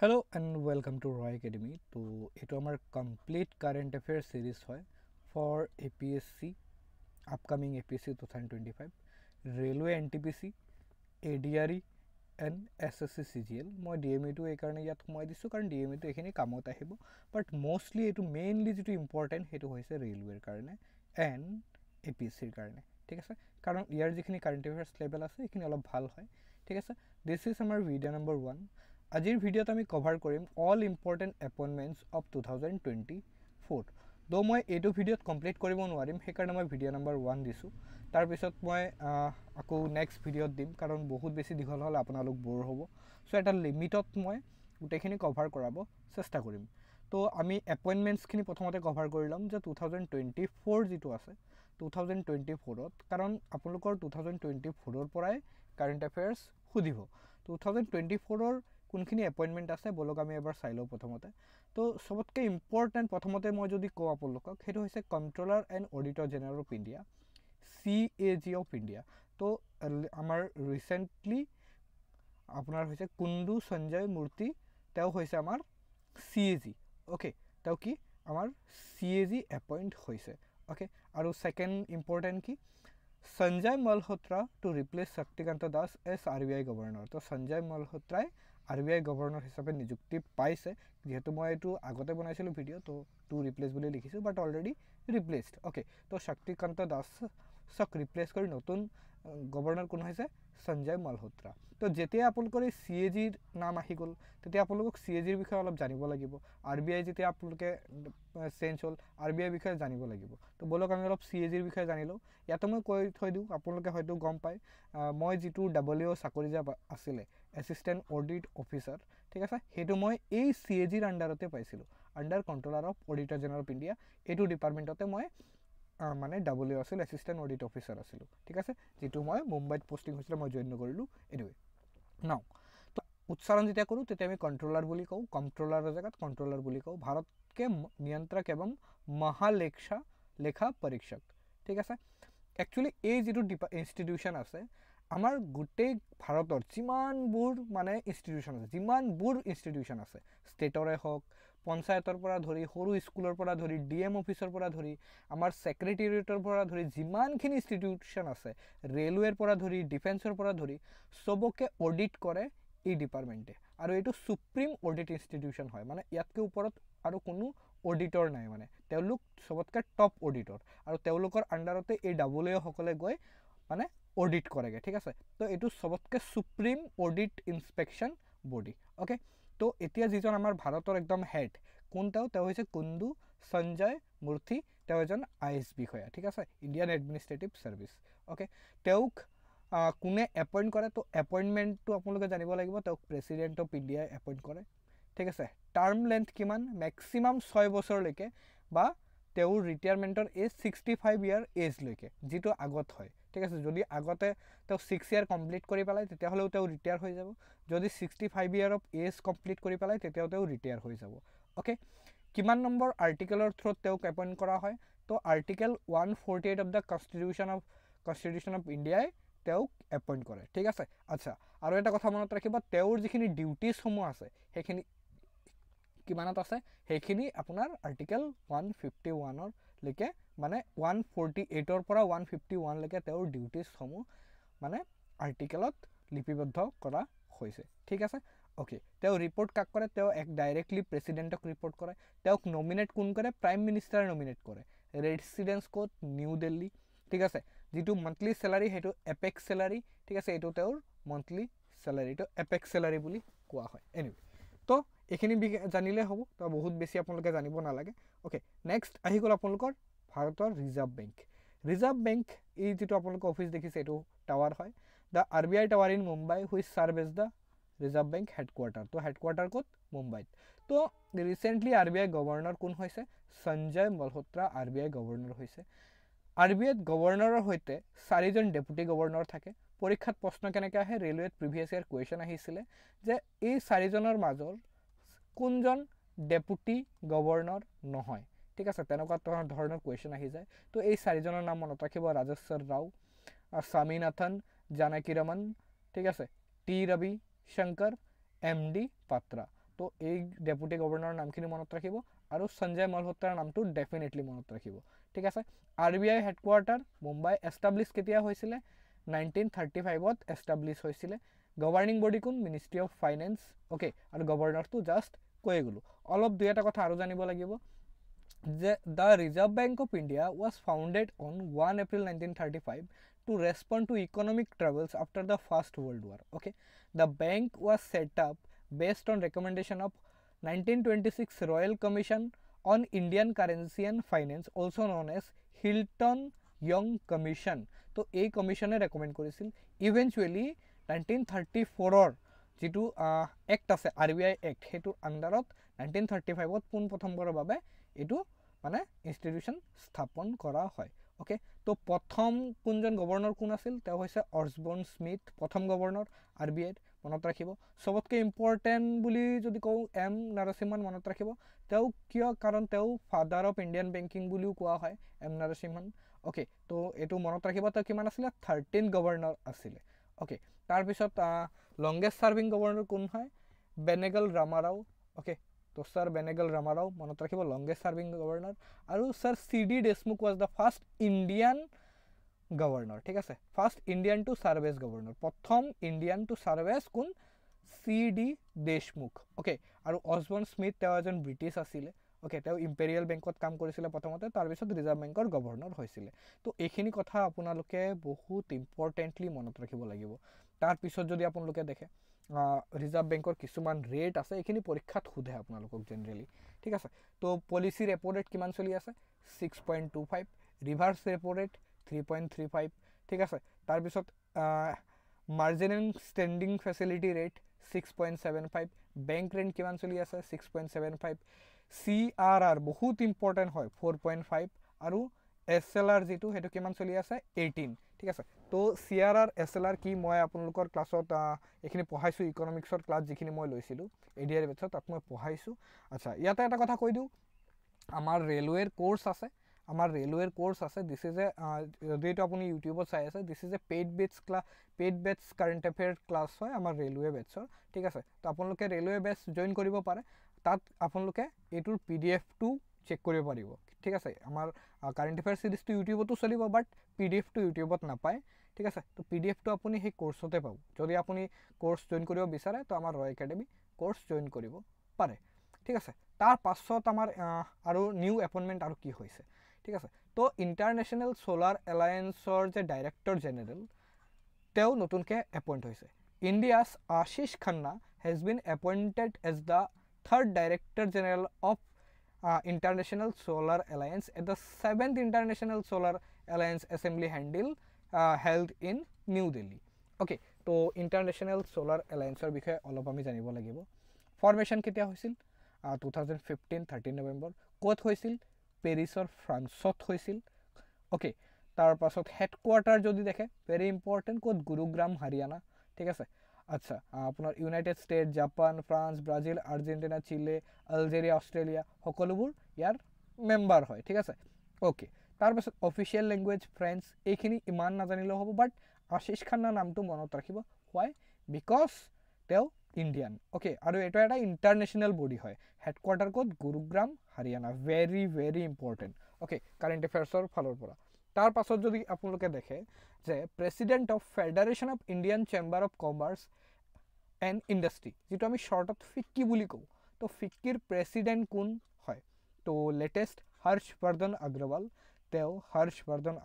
Hello and welcome to Roy Academy. तो ये तो हमारा complete current affairs series है for APSC upcoming APSC 2025 Railway NTPC ADRE and SSC CGL মই DME টো এই কাৰণে ইয়াত সোমাই দিছোঁ কাৰণ DME টো এখিনি কামত আহিব বাট মোষ্টলি এইটো মেইনলি যেটো ইম্পৰ্টেন্ট হেতু হৈছে ৰেলৱেৰ কাৰণে এণ্ড APSCৰ কাৰণে ঠিক আছে কাৰণ ইয়াৰ যিখিনি কাৰেণ্ট এফেয়াৰ্স লেভেল আছে এখিনি অলপ ভাল হয় ঠিক আছে দিস ইজ আমাৰ ভিডিও নম্বৰ 1 আজিৰ ভিডিওত আমি কভাৰ কৰিম অল ইম্পৰ্টেন্ট এপইন্টমেন্টস অফ 2024 দো মই এইটো ভিডিওত কমপ্লিট কৰিব নোৱাৰিম হেকাৰণে মই ভিডিও নম্বৰ 1 দিছো তাৰ পিছত মই আকৌ নেক্সট ভিডিওত দিম কাৰণ বহুত বেছি দীঘল হল আপোনালোক বৰ হ'ব সো এটা লিমিটত মই গুটেখিনি কভাৰ কৰাব চেষ্টা কৰিম তো আমি এপইন্টমেন্টস খিনি প্ৰথমতে কভাৰ কৰিলাম যে 2024 যেটো আছে 2024 ত কাৰণ আপোনালোকৰ 2024 ৰ পৰাই কাৰেণ্ট এফেয়াৰ্স খুদিব 2024 ৰ কোনখিনি এপইন্টমেন্ট আছে বলক আমি এবাৰ চাই লও প্ৰথমতে তো সবতকে ইম্পৰ্টেন্ট প্ৰথমতে মই যদি কও আপোনালোকক হেতু হৈছে controller and auditor general of India CAG of India তো আমাৰ ৰিসেন্টলি আপোনাৰ হৈছে কুন্দু সঞ্জয় মূৰ্তি তেও হৈছে আমাৰ CAG ওকে তেও কি আমাৰ CAG এপইন্ট হৈছে ওকে আৰু সেকেন্ড ইম্পৰ্টেন্ট কি Sanjay Malhotra to replace Shaktikanta Das as RBI governor. तो Sanjay Malhotra RBI governor হিচাপে নিযুক্তি পাইছে যেহেতু মই এটো আগতে বনাইছিলো ভিডিও তো টু ৰিপ্লেস বুলি লিখিছো বাট অলৰেডি ৰিপ্লেসড ওকে তো Shaktikanta Das সক ৰিপ্লেস কৰি নতুন গভৰ্ণৰ কোন হৈছে সঞ্জয় মালহোত্ৰা তো যেতিয়া আপোনালোকৰ এই CAG ৰ নাম আহি গল তেতিয়া আপোনালোকক CAG ৰ বিষয়ে অলপ জানিব লাগিব RBI যেতিয়া আপোনালোকে চেঞ্জ হল RBI বিষয়ে জানিব লাগিব তো বলক আমি অলপ CAG ৰ বিষয়ে জানিলো ইয়াতে মই কৈ থৈ দিও আপোনালোকে হয়তো গম পায় মই যেটো WO চাকৰি যা আছিলে এসিস্ট্যান্ট অডিট অফিসাৰ ঠিক আছে হেতু মই এই CAG ৰ আন্ডাৰতে পাইছিলো under controller of auditor general of India এটো ডিপাৰ্টমেন্টতে মই মানে WO আছিল এসিস্ট্যান্ট অডিট অফিসাৰ আছিলো ঠিক আছে যেটো মই মুম্বাইত পোষ্টিং হৈছিল মই জয়েন কৰিলো এনিৱে নাও তো উচ্চাৰণ যেতিয়া কৰো তেতিয়া আমি কন্ট্ৰোলাৰ বুলি কও কন্ট্ৰোলাৰৰ জায়গাত কন্ট্ৰোলাৰ বুলি কও ভাৰত के नियंत्रक एवं लेखा परीक्षक ठीक আছে एक्चुअली এই যেটো ইনস্টিটিউশন আছে আমাৰ গুটে ভাৰতৰ জিমানবোৰ মানে ইনস্টিটিউশন আছে জিমানবোৰ ইনস্টিটিউশন আছে ষ্টেটৰে হক পঞ্চায়তৰ পৰা ধৰি সৰু স্কুলৰ পৰা ধৰি ডিএম অফিচৰ পৰা ধৰি আমাৰ সেক্ৰেটাৰিয়েটৰ পৰা ধৰি জিমানখিনি ইনস্টিটিউশন আছে ৰেলৱেৰ পৰা ধৰি ডিফেন্সৰ পৰা ধৰি সবকে অডিট কৰে এই ডিপাৰ্টমেন্টে আৰু এটো সুপ্ৰিম অডিট ইনস্টিটিউশন হয় মানে ইয়াতকে ওপৰত আৰু কোনো অডিটৰ নাই মানে তেওলুক সবতকে টপ অডিটৰ আৰু তেওলুকৰ আন্ডাৰতে এই WO সকলে গৈ মানে অডিট কৰেগে ঠিক আছে তো এটো সবতকে supreme audit inspection body okay তো এতিয়া যিজন আমাৰ ভাৰতৰ একদম হেড কোনটাও তেও হৈছে কুন্দু সঞ্জয় মূৰ্তি তেও এজন IAS বিষয়া ঠিক আছে ইন্ডিয়ান এডমিনিষ্ট্ৰেটিভ সাৰ্ভিস ওকে তেওক কোনে এপইন্ট কৰে তো এপইন্টমেন্টটো আপোনালোকে জানিব লাগিব তেওক প্ৰেসিডেন্ট অফ ইণ্ডিয়া এপইন্ট কৰে ঠিক আছে টাৰ্ম লেন্থ কিমান ম্যাক্সিমাম 6 বছৰ লৈকে বা তেও ৰিটায়াৰমেন্টৰ এজ 65 ইয়াৰ এজ লৈকে যেটো আগত হয় ঠিক আছে যদি আগতে তেও 6 ইয়াৰ কমপ্লিট কৰি পেলাই তেতিয়া হলেও তেও ৰিটায়াৰ হৈ যাব যদি 65 ইয়াৰ অফ এজ কমপ্লিট কৰি পেলাই তেতিয়া তেও ৰিটায়াৰ হৈ যাব ওকে কিমান নম্বৰ আৰ্টিকেলৰ থ্ৰুত তেও এপইন্ট কৰা হয় তো article 148 of the constitution of India তেও এপইন্ট কৰে ঠিক আছে আচ্ছা আৰু এটা কথা মনত ৰাখিবা তেওৰ যিখিনি ডিউটিজ সমূহ আছে হেখিনি কিমানত আছে হেখিনি আপোনাৰ আৰ্টিকেল 151 ৰ লৈকে মানে 148 ৰ পৰা 151 লৈকে তেওৰ ডিউটিজ সমূহ মানে আৰ্টিকেলত লিপিবদ্ধ কৰা হৈছে ঠিক আছে ওকে তেও ৰিপোৰ্ট কাক কৰে তেও এক ডাইৰেক্টলি প্ৰেসিডেন্টক ৰিপোৰ্ট কৰে তেওক নমিনেট কোন কৰে প্ৰাইম মিনিষ্টাৰ নমিনেট কৰে ৰেসিডেন্স কোড নিউ দিল্লী ঠিক আছে যেটো মন্থলি স্যালাৰি হেতু এপেক্স স্যালাৰি ঠিক আছে এটো তেওৰ মন্থলি স্যালাৰি তো এপেক্স স্যালাৰি বুলি কোৱা হয় এনিৱে তো এখিনি জানিলে হ'ব তো বহুত বেছি আপোনালোকে জানিব না লাগে ওকে নেক্সট আহি গল আপোনালোকৰ ভাৰতৰ ৰিজাৰ্ভ বেংক এই যেটো আপোনালোকৰ অফিস দেখিছে এটো টাৱাৰ হয় the RBI tower in Mumbai which serve as the reserve bank headquarter তো হেডকোয়াৰ্টাৰ কোত মুম্বাইত তো ৰিসেন্টলি RBI গভৰ্ণৰ কোন হৈছে সঞ্জয় মালহোত্ৰা RBI গভৰ্ণৰ হৈছে RBI গভৰ্ণৰৰ হৈতে চাৰিজন ডেপুটি গভৰ্ণৰ থাকে পৰীক্ষাত প্ৰশ্ন কেনেকৈ আহে ৰেলৱেত প্ৰিভিয়াস ইয়াৰ কোৱেশ্চন আহিছিলে যে এই চাৰিজনৰ মাজৰ কোনজন ডেপুটি গভৰ্ণৰ নহয় ঠিক আছে তেনেকুৱা ধৰণৰ কোৱেশ্চন আহি যায় তো এই চাৰিজনৰ নাম মনত ৰাখিব ৰাজেশ্বৰ ৰাও স্বামীনাথন জানকী ৰমন ঠিক আছে টি ৰবি শংকৰ MD পাত্ৰা তো তো এই ডেপুটি গভৰ্ণৰৰ নামখিনি মনত ৰাখিব আৰু সঞ্জয় মালহোত্ৰাৰ নামটো ডেফিনেটলি মনত ৰাখিব ঠিক আছে RBI হেডকোৱাৰ্টাৰ মুম্বাই এষ্টাব্লিছ কেতিয়া হৈছিলে 1935ত এষ্টাব্লিছ হৈছিলে গভৰ্নিং বডি কোন মিনিষ্ট্ৰি অফ ফাইনেন্স ওকে আৰু গভৰ্ণৰটো জাষ্ট কৈ গ'লো অলপ দুই এটা কথা আৰু জানিব লাগিব যে the Reserve Bank of India was founded on 1 April 1935 to respond to economic troubles after the First World War. Okay, the bank was set up based on recommendation of 1926 Royal Commission on Indian Currency and Finance, also known as Hilton Young Commission. তো এই কমিশনে recommend করেছিল eventually 1934 যেটো act আছে RBI act হেতুৰ আন্ডাৰত 1935ত পোনপ্ৰথমবাৰৰ বাবে এটো মানে ইনষ্টিটিউশন স্থাপন কৰা হয় ওকে তো প্ৰথম কোনজন গভৰ্ণৰ কোন আছিল তেওঁ হৈছে অৰ্জবৰ্ণ স্মিথ প্ৰথম গভৰ্ণৰ RBI মনত ৰাখিব সবতকৈ ইম্পৰ্টেন্ট বুলি যদি কওঁ এম নৰসিম্হন মনত ৰাখিব তেওঁ কিয় কাৰণ তেওঁ ফাদাৰ অফ ইণ্ডিয়ান বেংকিং বুলিও কোৱা হয় এম নৰসিম্হন ওকে তো এটো মনত ৰাখিব তেওঁ কিমান আছিল 13 গভৰ্ণৰ আছিল ওকে তাৰ পিছত লংগেষ্ট সাৰ্ভিং গভৰ্ণৰ কোন হয় বেনেগল ৰামাৰাও ওকে তো স্যার বেনেগল রামারাও মনত রাখিব লংগেস্ট সার্ভিং গভর্নর আর sir CD Deshmukh was the first Indian governor ঠিক আছে first Indian to serve as governor প্রথম ইন্ডিয়ান টু সার্ভ এজ কোন CD দেশমুখ ওকে আর অসবর্ন স্মিথ তেওঁ এজন ব্রিটিশ আছিল ওকে তেওঁ ইম্পেরিয়াল বেংকত কাম কৰিছিল প্ৰথমতে তাৰ পিছত ৰিজাৰ্ভ বেংকৰ গভৰ্ণৰ হৈছিল তো এইখিনি কথা আপোনালোকে বহুত ইম্পৰ্টেন্টলি মনত ৰাখিব লাগিব তাৰ পিছত যদি আপোনালোকে দেখে ৰিজাৰ্ভ বেংকৰ কিছুমান ৰেট আছে এইখিনি পৰীক্ষাত সোধে আপোনালোকক জেনাৰেলি ঠিক আছে তো পলিচি ৰেপো ৰেট কিমান চলি আছে 6.25 ৰিভাৰ্স ৰেপো ৰেট 3.35 ঠিক আছে তাৰ পিছত marginal standing facility rate 6.75 bank rate কিমান চলি আছে 6.75 CRR বহুত ইম্পৰ্টেন্ট হয় 4.5 আৰু SLR যেটো হেতু কিমান চলি আছে 18 ঠিক আছে তো CRR SLR কি মই আপোনালোকৰ ক্লাছত এখিনি পঢ়াইছো ইকোনমিক্সৰ ক্লাছ যিখিনি মই লৈছিলো এডিআৰ বেচত তাত মই পঢ়াইছো আচ্ছা ইয়াতে এটা কথা কৈ দিও আমাৰ ৰেলৱেৰ কোৰ্স আছে দিস ইজ এ যেটো আপুনি ইউটিউবত চাই আছে this is a paid bets current affair class হয় আমাৰ ৰেলৱে বেটছৰ ঠিক আছে তো আপোনালোকে ৰেলৱে বেটছ জয়েন কৰিব পাৰে তাত আপোনালোকে এটোৰ PDF টো চেক কৰিব পাৰিব ঠিক আছে আমাৰ কারেন্ট অ্যাফেয়ার সিরিজটো ইউটিউবতো চলিব বাট PDF টো ইউটিউবত নাপায় ঠিক আছে তো PDF টো আপুনি সেই কোর্সতে পাব যদি আপুনি কোর্স জয়েন কৰিব বিচাৰে তো আমাৰ ৰয় একাডেমি কোৰ্স জয়েন কৰিব পাৰে ঠিক আছে তাৰ পাছত আমাৰ আৰু নিউ এপইন্টমেন্ট আৰু কি হৈছে ঠিক আছে তো ইন্টাৰনেশনাল সোলাৰ এলায়েন্সৰ যে ডাইৰেক্টৰ জেনাৰেল তেওঁ নতুনকে এপইন্ট হৈছে ইণ্ডিয়াছ Ashish Khanna has been appointed as the third Director General of International Solar Alliance at the 7th International Solar Alliance Assembly held in New Delhi. Okay, so International Solar Alliance or বিষয়ে অলপ আমি জানিব লাগিব ফৰমেশন কেতিয়া হৈছিল 2015 13 নৱেম্বৰ ক'ত হৈছিল পেৰিছৰ ফ্ৰান্সত হৈছিল ওকে তাৰ পাছত হেডকোৱাৰ্টাৰ যদি দেখে ভেৰি ইম্পৰ্টেন্ট ক'ত গুৰুগ্ৰাম হাৰিয়ানা ঠিক আছে আচ্ছা আপোনাৰ United State Japan France Brazil Argentina Chile Algeria Australia সকলোবোৰ ইয়াৰ মেম্বাৰ হয় ঠিক আছে ওকে তাৰ পাছত অফিচিয়েল ল্যাঙ্গুৱেজ ফ্ৰেঞ্চ এইখিনি ইমান নাজানিলেও হ'ব বাট আশিষ খান্না নামটো মনত ৰাখিব why because তেওঁ ইন্ডিয়ান ওকে আৰু এটা এটা ইন্টাৰনেশনাল বডি হয় হেডকোৱাৰ্টাৰ ক'ত Gurugram Haryana very important okay current অ্যাফেয়াৰ্সৰ ফালৰ পৰা তাৰ পাছত যদি আপোনালোকে দেখে যে president of federation of Indian chamber of commerce and industry যেটো আমি শৰ্টত ফিক্কি বুলি কওঁ তো ফিক্কিৰ প্ৰেসিডেন্ট কোন হয় তো লেটেস্ট হৰ্ষবৰ্ধন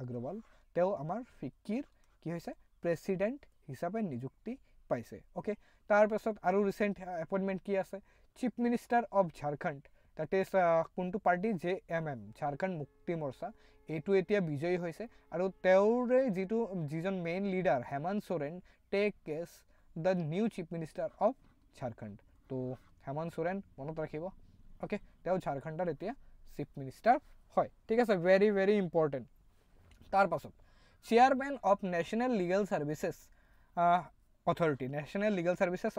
আগৰৱাল তেওঁ আমাৰ ফিক্কিৰ কি হৈছে প্ৰেসিডেন্ট হিচাপে নিযুক্তি পাইছে ওকে তাৰ পাছত আৰু ৰিসেন্ট এপইন্টমেন্ট কি আছে chief minister of Jharkhand that is কোনটো পাৰ্টি JMM ঝাৰখণ্ড মুক্তি মৰ্চা এইটো এতিয়া বিজয়ী হৈছে আৰু তেওঁৰে যিজন main leader Hemant Soren takes the new chief minister of Jharkhand তো হেমন্ত সোৰেন মনত ৰাখিব ওকে তেওঁ ঝাৰখণ্ডৰ এতিয়া চিফ মিনিষ্টাৰ হয় ঠিক আছে ভেৰি ইম্পৰ্টেন্ট তাৰ পাছত chairman of national legal services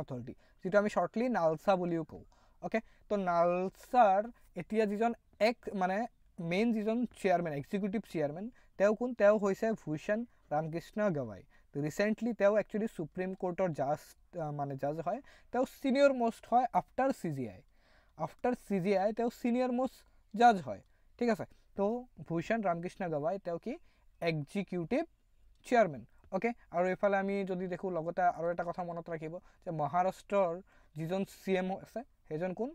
authority যেটো আমি শৰ্টলি নালসা বুলিও কওঁ ওকে তো নালসাৰ এতিয়া যিজন এক মানে মেইন যিজন চেয়াৰম্যান এক্সিকিউটিভ চেয়াৰম্যান তেওঁ কোন তেওঁ হৈছে ভূষণ ৰামকৃষ্ণ গৱাই ৰিচেণ্টলি তেওঁ একচুৱেলি সুপ্ৰিম কোৰ্টৰ জাজ মানে জাজ হয় তেওঁ সিনিয়ৰ মোষ্ট হয় আফটাৰ CGI তেওঁ সিনিয়ৰ মোষ্ট জাজ হয় ঠিক আছে তো ভূষণ ৰামকৃষ্ণ গৱাই তেওঁ কি এক্সিকিউটিভ চেয়াৰমেন ওকে আৰু এইফালে আমি যদি দেখোঁ লগতে আৰু এটা কথা মনত ৰাখিব যে মহাৰাষ্ট্ৰৰ যিজন CM আছে সেইজন কোন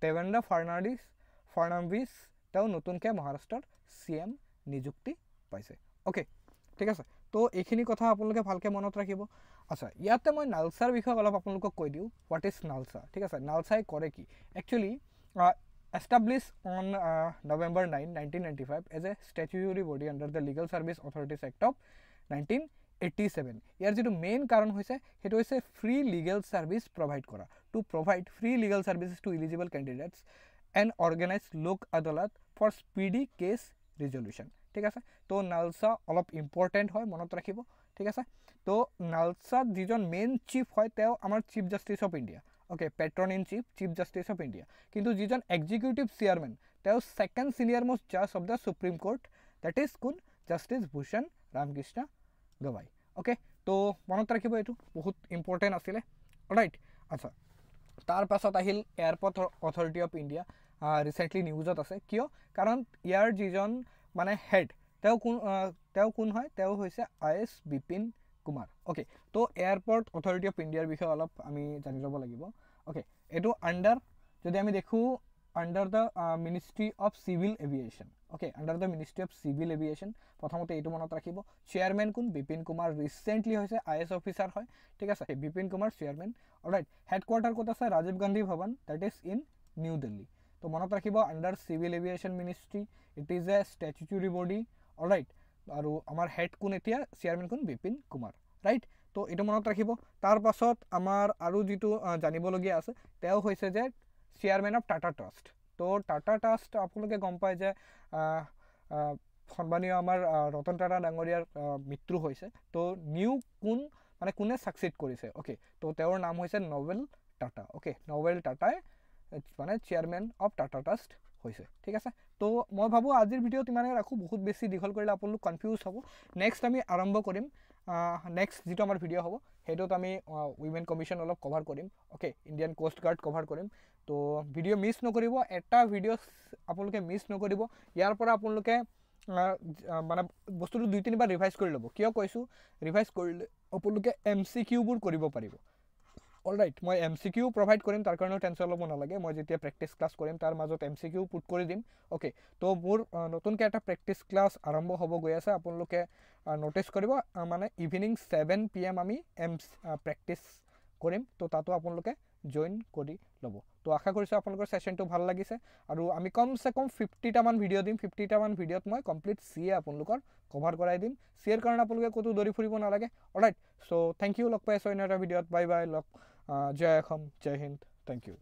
দেৱেন্দ্ৰ ফাডনাভিছ তেওঁ নতুনকৈ মহাৰাষ্ট্ৰৰ CM নিযুক্তি পাইছে ওকে ঠিক আছে তো এইখিনি কথা আপোনালোকে ভালকৈ মনত ৰাখিব আচ্ছা ইয়াতে মই নালচাৰ বিষয়ে অলপ আপোনালোকক কৈ দিওঁ হোৱাট ইজ নালচা ঠিক আছে নালচাই কৰে কি actually established on November 9, 1995 as a statutory body under the Legal Service Authorities Act of 1987 ইয়াৰ যেটো মেইন কাৰণ হৈছে হেতু হৈছে ফ্ৰী লিগেল সাৰ্ভিস প্ৰভাইড কৰা to provide free legal services to eligible candidates and organise Lok Adalat for speedy case resolution ঠিক আছে তো নালসা অলপ ইম্পর্টেন্ট হয় মনত রাখিব ঠিক আছে তো নালসা যিজন মেইন চিফ হয় তেও আমার chief justice of India okay patron in chief justice of India কিন্তু যিজন এক্সিকিউটিভ চেয়ারম্যান তেও সেকেন্ড সিনিয়র মোস্ট জাজ of the supreme court that is কোন জাস্টিস ভূষণ রামকৃষ্ণ গৱাই ওকে তো মনত ৰাখিব এইটো বহুত ইম্পৰ্টেণ্ট আছিলে ৰাইট আচ্ছা তাৰ পাছত আহিল airport authority of India recently নিউজত আছে কিয় কাৰণ ইয়াৰ যিজন মানে হেড তেওঁ কোন হয় তেওঁ হৈছে IS বিপিন কুমাৰ ওকে তো এয়াৰপৰ্ট অথৰিটি অফ ইণ্ডিয়াৰ বিষয়ে অলপ আমি জানি ল'ব লাগিব ওকে এইটো আণ্ডাৰ যদি আমি দেখোঁ under the Ministry of Civil Aviation okay under the Ministry of Civil Aviation প্রথমতে এইটো মনত ৰাখিব চেয়াৰম্যান কোন বিপিন কুমাৰ ৰিসেন্টলি হৈছে IS অফিসাৰ হয় ঠিক আছে Bipin Kumar chairman alright headquarter ক'ত আছে Rajiv Gandhi Bhawan that is in new Delhi তো মনত ৰাখিব under civil aviation ministry it is a statutory body alright আৰু আমাৰ হেড কোন এতিয়া চেয়াৰম্যান কোন বিপিন কুমাৰ ৰাইট তো এইটো মনত ৰাখিব তাৰ পাছত আমাৰ আৰু যেটো জানিবলগীয়া আছে তেওঁ হৈছে যে চেয়াৰম্যান অফ টাটা ট্ৰাস্ট তো টাটা ট্ৰাস্ট আপোনালোকে গম পায় যে সন্মানীয় আমাৰ ৰতন টাটা ডাঙৰীয়াৰ মৃত্যু হৈছে তো নিউ কোনে সাকসিড কৰিছে ওকে তো তেওঁৰ নাম হৈছে নভেল টাটা ওকে নভেল টাটাই মানে চেয়াৰম্যান অফ টাটা ট্ৰাস্ট হৈছে ঠিক আছে তো মই ভাবো আজিৰ ভিডিঅ'ত ইমানে ৰাখো বহুত বেছি দীঘল কৰিলে আপোনালোক কনফিউজ হ'ব নেক্সট আমি আৰম্ভ কৰিম নেক্সট যেটো আমাৰ ভিডিঅ' হ'ব হেটোত আমি উইমেন কমিশন অলপ কভাৰ কৰিম okay Indian coast guard cover কৰিম তো ভিডিঅ' মিছ নকৰিব এটা ভিডিঅ' আপোনালোকে মিছ নকৰিব ইয়াৰ পৰা আপোনালোকে মানে বস্তুটো 2-3 বাৰ ৰিভাইজ কৰি ল'ব কিয় কৈছো ৰিভাইজ কৰিলে আপোনালোকে MCQ বোৰ কৰিব পাৰিব অলৰাইট মই MCQ প্ৰভাইড কৰিম তাৰ কাৰণে টেনচন ল'ব নালাগে মই যেতিয়া প্ৰেক্টিছ ক্লাছ কৰিম তাৰ মাজত MCQ পুট কৰি দিম ওকে তো মোৰ নতুনকৈ এটা প্ৰেক্টিছ ক্লাছ আৰম্ভ হ'ব গৈ আছে আপোনালোকে নোটিছ কৰিব মানে ইভিনিং 7 PM আমি প্ৰেক্টিছ কৰিম তো তাতো আপোনালোকে জয়েন কৰি ল'ব তো আশা কৰিছো আপোনালোকৰ সেশনটো ভাল লাগিছে আৰু আমি কমসে কম 50টা মান ভিডিঅ' দিম 50টা মান ভিডিঅ'ত মই কমপ্লিট CA আপোনালোকৰ কভাৰ কৰাই দিম CA ৰ কাৰণে আপোনালোকে কতো দৌৰি ফুৰিব নালাগে অলৰাইট সো থ্যাংক ইউ লগ পাইছো ইন এটা ভিডিঅ'ত বাই বাই লগ জয় অসম জয় হিন্দ থ্যাংক ইউ